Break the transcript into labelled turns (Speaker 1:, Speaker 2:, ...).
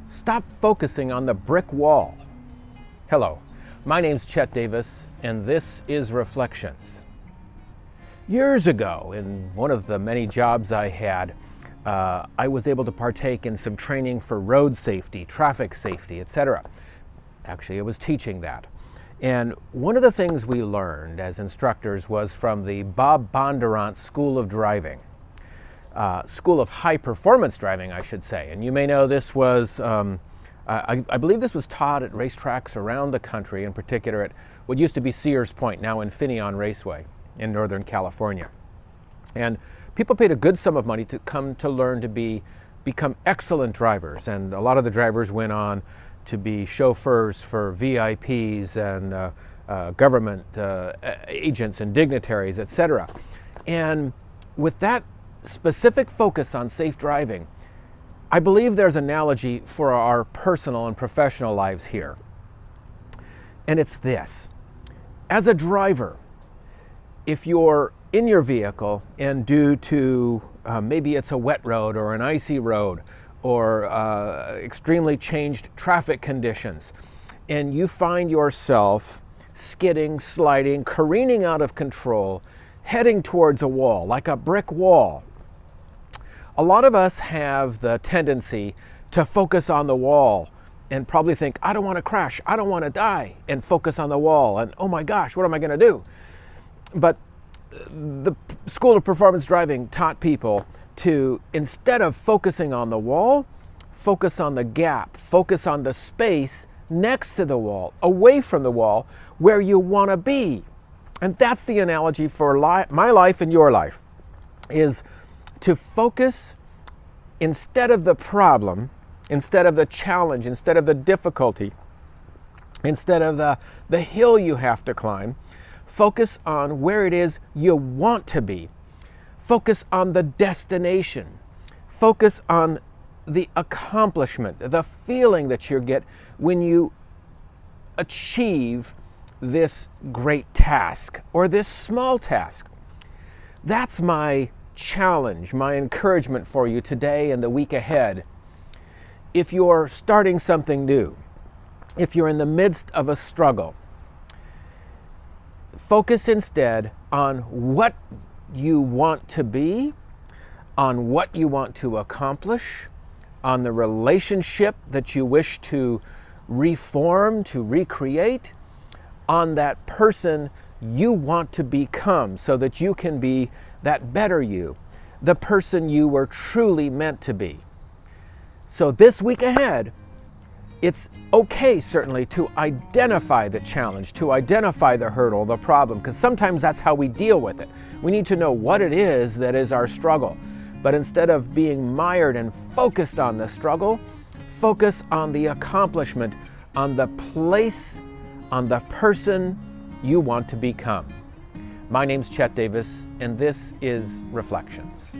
Speaker 1: Stop focusing on the brick wall. Hello, my name's Chet Davis, and this is Reflections. Years ago, in one of the many jobs I had, I was able to partake in some training for road safety, traffic safety, etc. Actually, I was teaching that. And one of the things we learned as instructors was from the Bob Bondurant School of Driving. School of High Performance Driving, I should say. And you may know this was, I believe this was taught at racetracks around the country, in particular at what used to be Sears Point, now Infineon Raceway in Northern California. And people paid a good sum of money to come to learn to become excellent drivers. And a lot of the drivers went on to be chauffeurs for VIPs and government agents and dignitaries, etc. And with that specific focus on safe driving, I believe there's an analogy for our personal and professional lives here. And it's this. As a driver, if you're in your vehicle and due to maybe it's a wet road or an icy road or extremely changed traffic conditions, and you find yourself skidding, sliding, careening out of control, heading towards a wall, like a brick wall, a lot of us have the tendency to focus on the wall and probably think, I don't want to crash, I don't want to die, and focus on the wall, and oh my gosh, what am I going to do? But the School of Performance Driving taught people to, instead of focusing on the wall, focus on the gap, focus on the space next to the wall, away from the wall, where you want to be. And that's the analogy for my life and your life, is to focus instead of the problem, instead of the challenge, instead of the difficulty, instead of the hill you have to climb, focus on where it is you want to be. Focus on the destination. Focus on the accomplishment, the feeling that you get when you achieve this great task or this small task. That's my challenge, my encouragement for you today and the week ahead. If you're starting something new, if you're in the midst of a struggle, focus instead on what you want to be, on what you want to accomplish, on the relationship that you wish to reform, to recreate, on that person you want to become so that you can be that better you, the person you were truly meant to be. So this week ahead, it's okay certainly to identify the challenge, to identify the hurdle, the problem, because sometimes that's how we deal with it. We need to know what it is that is our struggle. But instead of being mired and focused on the struggle, focus on the accomplishment, on the place, on the person you want to become. My name's Chet Davis, and this is Reflections.